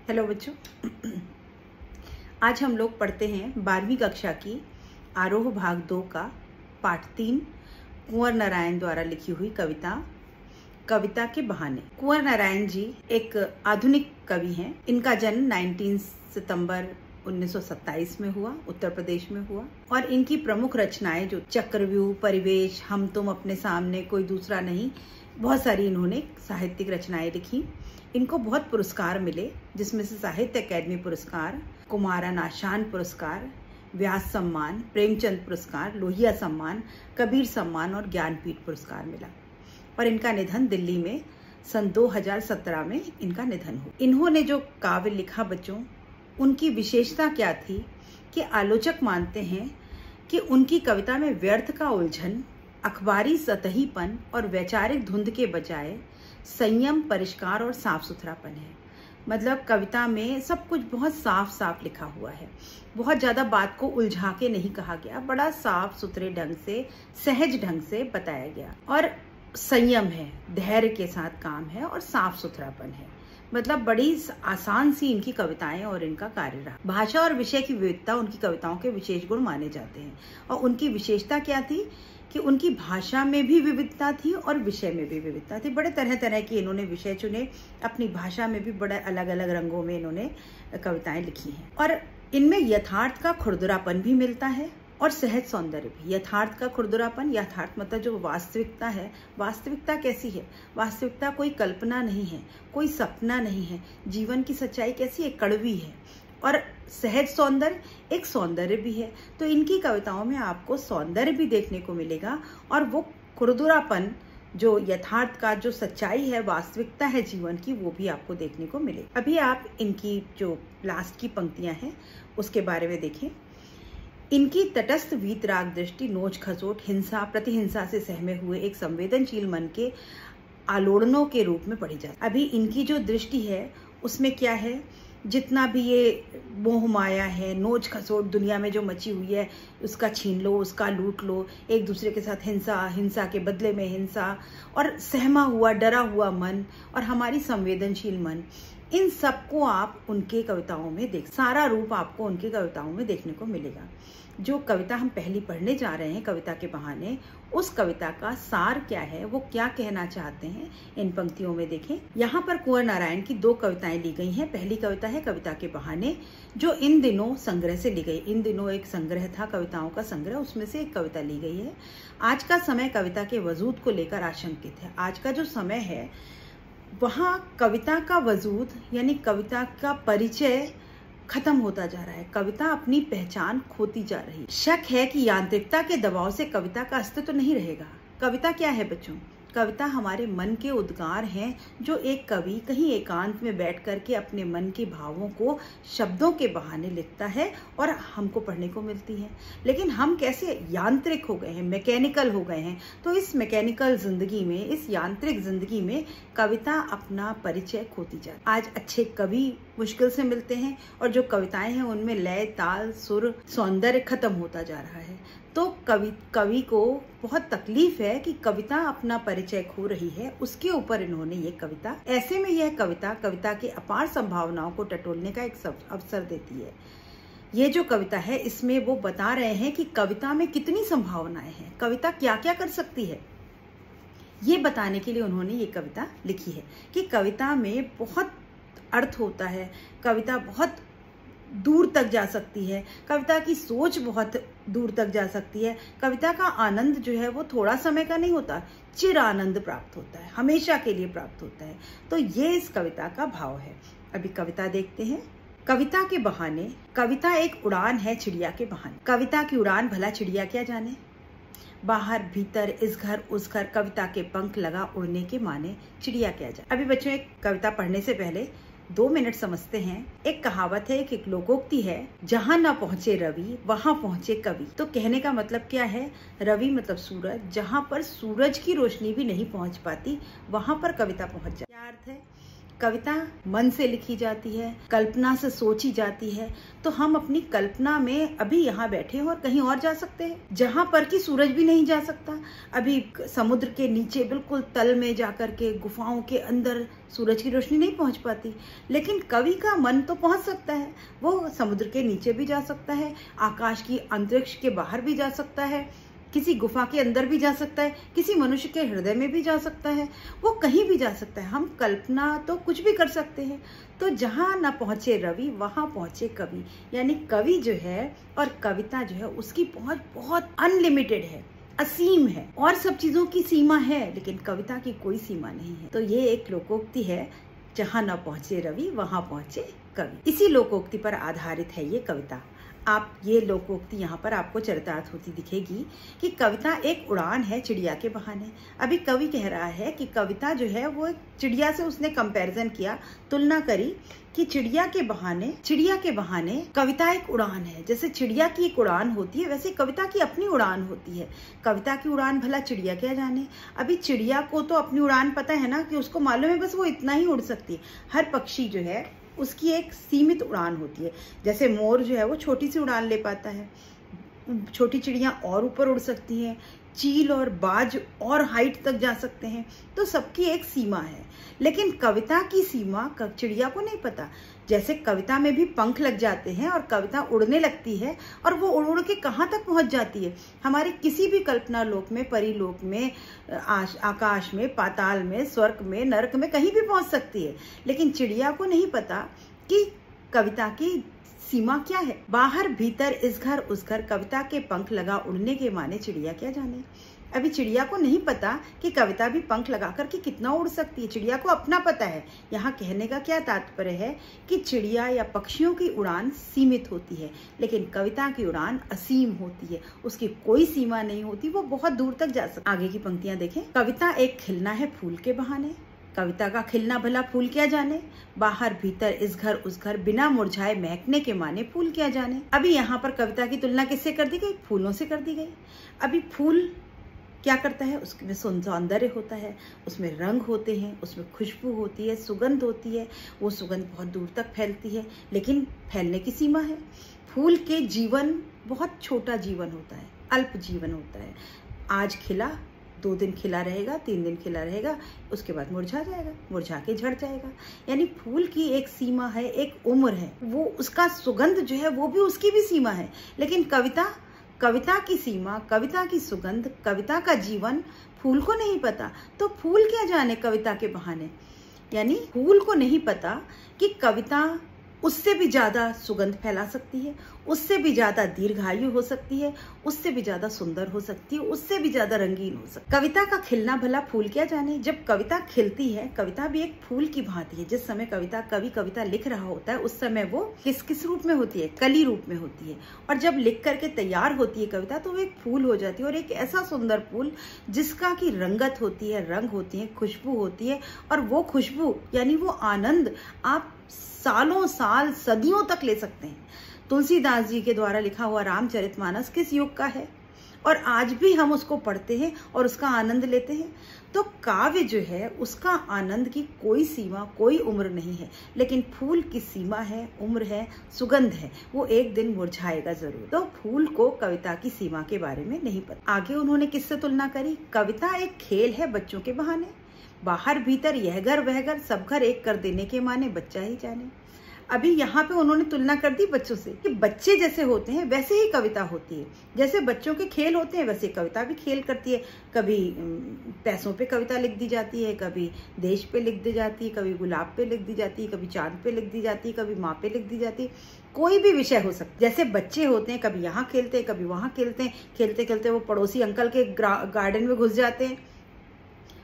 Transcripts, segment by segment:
Hello बच्चों, आज हम लोग पढ़ते हैं 12वीं कक्षा की आरोह भाग 2 का पाठ 3 कुंवर नारायण द्वारा लिखी हुई कविता के बहाने। कुंवर नारायण जी एक आधुनिक कवि हैं। इनका जन्म 19 सितंबर 1927 में हुआ, उत्तर प्रदेश में हुआ। और इनकी प्रमुख रचनाएं जो चक्रव्यूह, परिवेश, हम तुम अपने सामने, कोई दूसरा नहीं, बहुत सारी इन्होंने साहित्यिक रचनाएं लिखी। इनको बहुत पुरस्कार मिले, जिसमें से साहित्य अकादमी पुरस्कार, कुमारन आशान पुरस्कार, व्यास सम्मान, प्रेमचंद पुरस्कार, लोहिया सम्मान, कबीर सम्मान और ज्ञानपीठ पुरस्कार मिला। और इनका निधन दिल्ली में सन 2017 में इनका निधन हुआ। इन्होंने जो काव्य लिखा बच्चों, उनकी विशेषता क्या थी कि आलोचक मानते हैं कि उनकी कविता में व्यर्थ का उलझन, अखबारी सतहीपन और वैचारिक धुंध के बजाय संयम, परिष्कार और साफ सुथरापन है। मतलब कविता में सब कुछ बहुत साफ साफ लिखा हुआ है। बहुत ज्यादा बात को उलझा के नहीं कहा गया, बड़ा साफ सुथरे ढंग से, सहज ढंग से बताया गया। और संयम है, धैर्य के साथ काम है और साफ सुथरापन है। मतलब बड़ी आसान सी इनकी कविताएं और इनका कार्य रहा। भाषा और विषय की विविधता उनकी कविताओं के विशेष गुण माने जाते हैं। और उनकी विशेषता क्या थी कि उनकी भाषा में भी विविधता थी और विषय में भी विविधता थी। बड़े तरह तरह के इन्होंने विषय चुने, अपनी भाषा में भी बड़े अलग अलग रंगों में इन्होंने कविताएं लिखी हैं। और इनमें यथार्थ का खुरदरापन भी मिलता है और सहज सौंदर्य भी। यथार्थ का खुरदरापन, यथार्थ मतलब जो वास्तविकता है। वास्तविकता कैसी है? वास्तविकता कोई कल्पना नहीं है, कोई सपना नहीं है। जीवन की सच्चाई कैसी है? कड़वी है। और सहज सौंदर्य, एक सौंदर्य भी है। तो इनकी कविताओं में आपको सौंदर्य भी देखने को मिलेगा और वो खुरदुरापन, जो यथार्थ का, जो सच्चाई है, वास्तविकता है जीवन की, वो भी आपको देखने को मिलेगा। अभी आप इनकी जो लास्ट की पंक्तियां हैं उसके बारे में देखें। इनकी तटस्थ वीतराग दृष्टि नोच खसोट, हिंसा प्रतिहिंसा से सहमे हुए एक संवेदनशील मन के आलोड़नों के रूप में पढ़ी जाती है। अभी इनकी जो दृष्टि है उसमें क्या है, जितना भी ये मोह माया है, नोच खसोट दुनिया में जो मची हुई है, उसका छीन लो, उसका लूट लो, एक दूसरे के साथ हिंसा, हिंसा के बदले में हिंसा, और सहमा हुआ, डरा हुआ मन और हमारी संवेदनशील मन, इन सबको आप उनके कविताओं में देख, सारा रूप आपको उनके कविताओं में देखने को मिलेगा। जो कविता हम पहली पढ़ने जा रहे हैं, कविता के बहाने, उस कविता का सार क्या है, वो क्या कहना चाहते हैं, इन पंक्तियों में देखें। यहाँ पर कुंवर नारायण की 2 कविताएं ली गई हैं। पहली कविता है कविता के बहाने, जो इन दिनों संग्रह से ली गई। इन दिनों एक संग्रह था, कविताओं का संग्रह, उसमें से एक कविता ली गई है। आज का समय कविता के वजूद को लेकर आशंकित है। आज का जो समय है, वहाँ कविता का वजूद यानी कविता का परिचय खत्म होता जा रहा है। कविता अपनी पहचान खोती जा रही है। शक है कि यांत्रिकता के दबाव से कविता का अस्तित्व नहीं रहेगा। कविता क्या है बच्चों? कविता हमारे मन के उद्गार हैं, जो एक कवि कहीं एकांत में बैठ करके अपने मन के भावों को शब्दों के बहाने लिखता है और हमको पढ़ने को मिलती है। लेकिन हम कैसे यांत्रिक हो गए हैं, मैकेनिकल हो गए हैं। तो इस मैकेनिकल जिंदगी में, इस यांत्रिक जिंदगी में कविता अपना परिचय खोती जाती है। आज अच्छे कवि मुश्किल से मिलते हैं और जो कविताएं हैं उनमें लय, ताल, सुर, सौंदर्य खत्म होता जा रहा है। तो कवि को बहुत तकलीफ है कि कविता अपना परिचय खो रही है। उसके ऊपर इन्होंने ये कविता, ऐसे में यह कविता की अपार संभावनाओं को टटोलने का एक अवसर देती है। ये जो कविता है, इसमें वो बता रहे हैं कि कविता में कितनी संभावनाएं हैं, कविता क्या क्या कर सकती है। ये बताने के लिए उन्होंने ये कविता लिखी है कि कविता में बहुत अर्थ होता है, कविता बहुत दूर तक जा सकती है, कविता की सोच बहुत दूर तक जा सकती है। कविता का आनंद जो है वो थोड़ा समय का नहीं होता, चिर आनंद प्राप्त होता है, हमेशा के लिए प्राप्त होता है। तो ये इस कविता का भाव है। अभी कविता देखते हैं। कविता के बहाने। कविता एक उड़ान है चिड़िया के बहाने। कविता की उड़ान भला चिड़िया क्या जाने, बाहर भीतर, इस घर उस घर, कविता के पंख लगा उड़ने के माने, चिड़िया क्या जाने। अभी बच्चों, एक कविता पढ़ने से पहले 2 मिनट समझते हैं। एक कहावत है, एक लोकोक्ति है, जहाँ ना पहुंचे रवि वहां पहुंचे कवि। तो कहने का मतलब क्या है? रवि मतलब सूरज, जहाँ पर सूरज की रोशनी भी नहीं पहुंच पाती, वहां पर कविता पहुंच जाती। क्या अर्थ है? कविता मन से लिखी जाती है, कल्पना से सोची जाती है। तो हम अपनी कल्पना में अभी यहाँ बैठे हैं और कहीं और जा सकते हैं, जहाँ पर कि सूरज भी नहीं जा सकता। अभी समुद्र के नीचे बिल्कुल तल में जाकर के गुफाओं के अंदर सूरज की रोशनी नहीं पहुँच पाती, लेकिन कवि का मन तो पहुँच सकता है। वो समुद्र के नीचे भी जा सकता है, आकाश की अंतरिक्ष के बाहर भी जा सकता है, किसी गुफा के अंदर भी जा सकता है, किसी मनुष्य के हृदय में भी जा सकता है, वो कहीं भी जा सकता है। हम कल्पना तो कुछ भी कर सकते हैं। तो जहाँ ना पहुँचे रवि वहाँ पहुँचे कवि, यानी कवि जो है और कविता जो है उसकी पहुँच बहुत अनलिमिटेड है, असीम है। और सब चीजों की सीमा है, लेकिन कविता की कोई सीमा नहीं है। तो ये एक लोकोक्ति है, जहाँ न पहुँचे रवि वहाँ पहुँचे कवि। इसी लोकोक्ति पर आधारित है ये कविता। आप ये लोकोक्ति यहाँ पर आपको चरितार्थ होती दिखेगी कि कविता एक उड़ान है चिड़िया के बहाने। अभी कवि कह रहा है कि कविता जो है वो चिड़िया से उसने कंपैरिजन किया, तुलना करी कि चिड़िया के बहाने कविता एक उड़ान है। जैसे चिड़िया की एक उड़ान होती है, वैसे कविता की अपनी उड़ान होती है। कविता की उड़ान भला चिड़िया क्या जाने। अभी चिड़िया को तो अपनी उड़ान पता है ना, कि उसको मालूम है बस वो इतना ही उड़ सकती है। हर पक्षी जो है उसकी एक सीमित उड़ान होती है। जैसे मोर जो है वो छोटी सी उड़ान ले पाता है, छोटी चिड़ियाँ और ऊपर उड़ सकती हैं, चील और बाज और हाइट तक जा सकते हैं। तो सबकी एक सीमा है, लेकिन कविता की सीमा चिड़िया को नहीं पता। जैसे कविता में भी पंख लग जाते हैं और कविता उड़ने लगती है, और वो उड़ उड़ के कहाँ तक पहुँच जाती है। हमारे किसी भी कल्पना लोक में, परिलोक में, आकाश में, पाताल में, स्वर्ग में, नरक में, कहीं भी पहुँच सकती है। लेकिन चिड़िया को नहीं पता कि कविता की सीमा क्या है। बाहर भीतर इस घर उस घर, कविता के पंख लगा उड़ने के माने चिड़िया क्या जाने। अभी चिड़िया को नहीं पता कि कविता भी पंख लगा करके कितना उड़ सकती है। चिड़िया को अपना पता है। यहाँ कहने का क्या तात्पर्य है कि चिड़िया या पक्षियों की उड़ान सीमित होती है, लेकिन कविता की उड़ान असीम होती है। उसकी कोई सीमा नहीं होती, वो बहुत दूर तक जा सकती। आगे की पंक्तियां देखें। कविता एक खिलना है फूल के बहाने, कविता का खिलना भला फूल क्या जाने। बाहर भीतर इस घर उस घर, बिना मुरझाए महकने के माने फूल क्या जाने। अभी यहाँ पर कविता की तुलना किससे कर दी गई? फूलों से कर दी गई। अभी फूल क्या करता है? उसमें सौंदर्य होता है, उसमें रंग होते हैं, उसमें खुशबू होती है, सुगंध होती है। वो सुगंध बहुत दूर तक फैलती है, लेकिन फैलने की सीमा है। फूल के जीवन बहुत छोटा जीवन होता है, अल्प जीवन होता है। आज खिला, 2 दिन खिला रहेगा, 3 दिन खिला रहेगा, उसके बाद मुरझा जाएगा, मुरझा के झड़ जाएगा। यानी फूल की एक सीमा है, एक उम्र है। वो उसका सुगंध जो है वो भी उसकी भी सीमा है। लेकिन कविता की सीमा, कविता की सुगंध, कविता का जीवन फूल को नहीं पता। तो फूल क्या जाने कविता के बहाने। यानी फूल को नहीं पता कि कविता उससे भी ज्यादा सुगंध फैला सकती है, उससे भी ज्यादा दीर्घायु हो सकती है, उससे भी ज्यादा सुंदर हो सकती है, उससे भी ज्यादा रंगीन हो सकती है। कविता का खिलना भला फूल क्या जाने। जब कविता खिलती है, कविता भी एक फूल की भांति है। जिस समय कवि कविता लिख रहा होता है, उस समय वो किस रूप में होती है? कली रूप में होती है। और जब लिख करके तैयार होती है कविता, तो वो एक फूल हो जाती है, और एक ऐसा सुंदर फूल जिसका की रंगत होती है, रंग होती है, खुशबू होती है। और वो खुशबू यानी वो आनंद आप सालों साल, सदियों तक ले सकते हैं। तुलसीदास जी के द्वारा लिखा हुआ रामचरितमानस किस युग का है, और आज भी हम उसको पढ़ते हैं और उसका आनंद लेते हैं। तो काव्य जो है उसका आनंद की कोई सीमा, कोई उम्र नहीं है। लेकिन फूल की सीमा है, उम्र है, सुगंध है। वो एक दिन मुरझाएगा जरूर। तो फूल को कविता की सीमा के बारे में नहीं पता। आगे उन्होंने किससे तुलना करी? कविता एक खेल है बच्चों के बहाने, बाहर भीतर यह घर वह घर, सब घर एक कर देने के माने बच्चा ही जाने। अभी यहाँ पे उन्होंने तुलना कर दी बच्चों से कि बच्चे जैसे होते हैं वैसे ही कविता होती है। जैसे बच्चों के खेल होते हैं वैसे कविता भी खेल करती है। कभी पैसों पे कविता लिख दी जाती है, कभी देश पे लिख दी जाती है, कभी गुलाब पे लिख दी जाती है, कभी चांद पे लिख दी जाती है, कभी माँ पे लिख दी जाती है। कोई भी विषय हो सकता है। जैसे बच्चे होते हैं, कभी यहाँ खेलते हैं, कभी वहाँ खेलते हैं। खेलते खेलते वो पड़ोसी अंकल के गार्डन में घुस जाते हैं,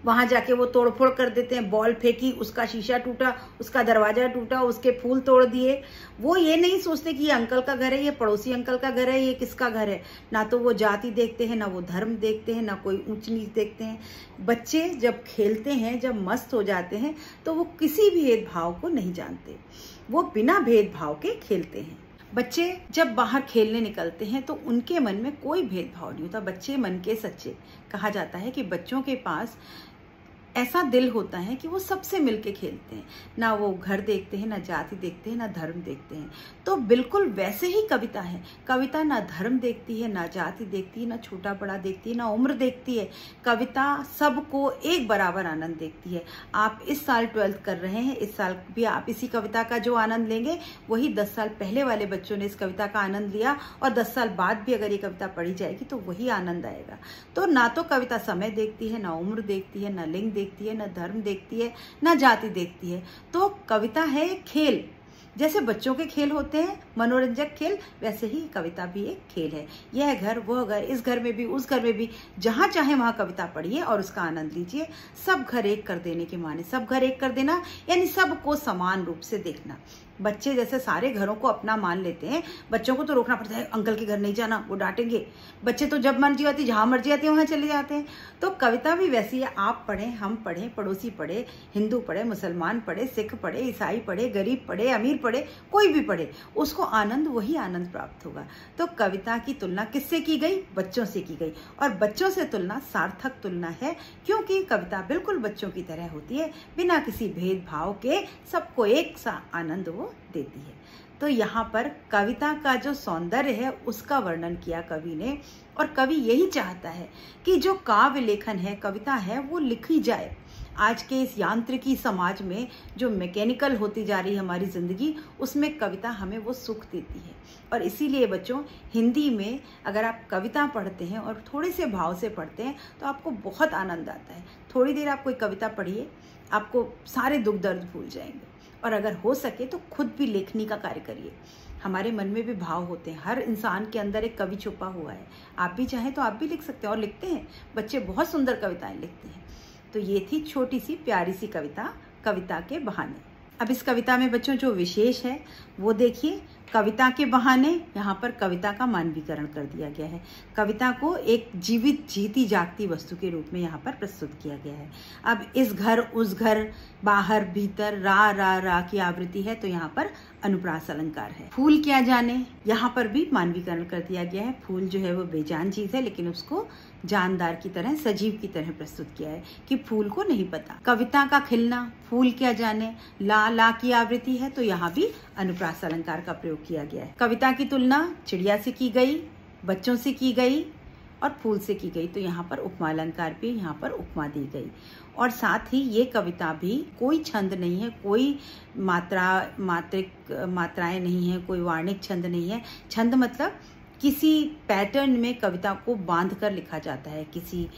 वहां जाके वो तोड़फोड़ कर देते हैं। बॉल फेंकी, उसका शीशा टूटा, उसका दरवाजा टूटा, उसके फूल तोड़ दिए। वो ये नहीं सोचते कि ये अंकल का घर है, ये पड़ोसी अंकल का घर है, ये किसका घर है। ना तो वो जाति देखते हैं, ना वो धर्म देखते हैं, ना कोई ऊंच नीच देखते हैं। बच्चे जब खेलते हैं, जब मस्त हो जाते हैं, तो वो किसी भी भेदभाव को नहीं जानते, वो बिना भेदभाव के खेलते हैं। बच्चे जब बाहर खेलने निकलते हैं तो उनके मन में कोई भेदभाव नहीं होता। बच्चे मन के सच्चे। कहा जाता है कि बच्चों के पास ऐसा दिल होता है कि वो सबसे मिलके खेलते हैं, ना वो घर देखते हैं, ना जाति देखते हैं, ना धर्म देखते हैं। तो बिल्कुल वैसे ही कविता है। कविता ना धर्म देखती है, ना जाति देखती है, ना छोटा बड़ा देखती है, ना उम्र देखती है। कविता सबको एक बराबर आनंद देखती है। आप इस साल 12th कर रहे हैं, इस साल भी आप इसी कविता का जो आनंद लेंगे वही 10 साल पहले वाले बच्चों ने इस कविता का आनंद लिया, और 10 साल बाद भी अगर ये कविता पढ़ी जाएगी तो वही आनंद आएगा। तो ना तो कविता समय देखती है, ना उम्र देखती है, ना लिंग देखती है, ना धर्म देखती है, ना जाति देखती है। तो कविता है एक खेल। जैसे बच्चों के खेल होते हैं मनोरंजक खेल, वैसे ही कविता भी एक खेल है। यह घर, वह घर, इस घर में भी, उस घर में भी, जहां चाहे वहां कविता पढ़िए और उसका आनंद लीजिए। सब घर एक कर देने के माने, सब घर एक कर देना यानी सबको समान रूप से देखना। बच्चे जैसे सारे घरों को अपना मान लेते हैं, बच्चों को तो रोकना पड़ता है, अंकल के घर नहीं जाना, वो डांटेंगे। बच्चे तो जब मर्जी आती, जहां मर्जी आती है वहां चले जाते हैं। तो कविता भी वैसी है। आप पढ़ें, हम पढ़ें, पड़ोसी पढ़े, हिंदू पढ़े, मुसलमान पढ़े, सिख पढ़े, ईसाई पढ़े, गरीब पढ़े, अमीर पढ़े, कोई भी पढ़े, उसको आनंद, वही आनंद प्राप्त होगा। तो कविता की तुलना किससे की गई? बच्चों से की गई। और बच्चों से तुलना सार्थक तुलना है, क्योंकि कविता बिल्कुल बच्चों की तरह होती है, बिना किसी भेदभाव के सबको एक सा आनंद वो देती है। तो यहाँ पर कविता का जो सौंदर्य है उसका वर्णन किया कवि ने। और कवि यही चाहता है कि जो काव्य लेखन है, कविता है, वो लिखी जाए। आज के इस यांत्रिकी समाज में जो मैकेनिकल होती जा रही है हमारी जिंदगी, उसमें कविता हमें वो सुख देती है। और इसीलिए बच्चों, हिंदी में अगर आप कविता पढ़ते हैं और थोड़े से भाव से पढ़ते हैं तो आपको बहुत आनंद आता है। थोड़ी देर आप कोई कविता पढ़िए, आपको सारे दुख दर्द भूल जाएंगे। और अगर हो सके तो खुद भी लेखनी का कार्य करिए। हमारे मन में भी भाव होते हैं, हर इंसान के अंदर एक कवि छुपा हुआ है। आप भी चाहें तो आप भी लिख सकते हैं, और लिखते हैं, बच्चे बहुत सुंदर कविताएं लिखते हैं। तो ये थी छोटी सी प्यारी सी कविता, कविता के बहाने। अब इस कविता में बच्चों जो विशेष है वो देखिए। कविता के बहाने, यहाँ पर कविता का मानवीकरण कर दिया गया है। कविता को एक जीवित, जीती जागती वस्तु के रूप में यहाँ पर प्रस्तुत किया गया है। अब इस घर, उस घर, बाहर, भीतर, रा रा रा की आवृत्ति है, तो यहाँ पर अनुप्रास अलंकार है। फूल क्या जाने, यहाँ पर भी मानवीकरण कर दिया गया है। फूल जो है वो बेजान चीज है, लेकिन उसको जानदार की तरह, सजीव की तरह प्रस्तुत किया है कि फूल को नहीं पता। कविता का खिलना, फूल क्या जाने, ला ला की आवृत्ति है, तो यहाँ भी अनुप्रास अलंकार का प्रयोग किया गया है। कविता की तुलना चिड़िया से की गई, बच्चों से की गई और फूल से की गई, तो यहाँ पर उपमा अलंकार भी, यहाँ पर उपमा दी गई। और साथ ही ये कविता भी कोई छंद नहीं है, कोई मात्राएं नहीं है, कोई वार्णिक छंद नहीं है। छंद मतलब किसी पैटर्न में कविता को बांध कर लिखा जाता है, किसी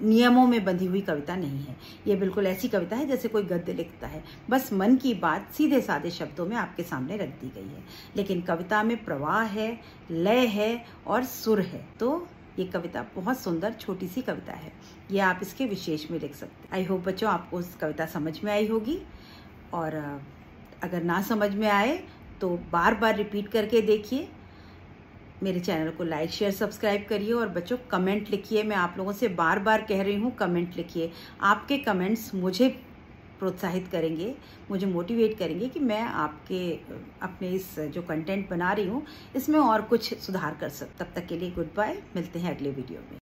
नियमों में बंधी हुई कविता नहीं है। ये बिल्कुल ऐसी कविता है जैसे कोई गद्य लिखता है, बस मन की बात सीधे साधे शब्दों में आपके सामने रख दी गई है। लेकिन कविता में प्रवाह है, लय है और सुर है। तो ये कविता बहुत सुंदर छोटी सी कविता है, ये आप इसके विशेष में लिख सकते हैं। आई होप बच्चों आपको इस कविता समझ में आई होगी, और अगर ना समझ में आए तो बार बार रिपीट करके देखिए। मेरे चैनल को लाइक, शेयर, सब्सक्राइब करिए। और बच्चों कमेंट लिखिए, मैं आप लोगों से बार बार कह रही हूँ, कमेंट लिखिए। आपके कमेंट्स मुझे प्रोत्साहित करेंगे, मुझे मोटिवेट करेंगे कि मैं आपके अपने इस जो कंटेंट बना रही हूँ इसमें और कुछ सुधार कर सकूँ। तब तक के लिए गुड बाय, मिलते हैं अगले वीडियो में।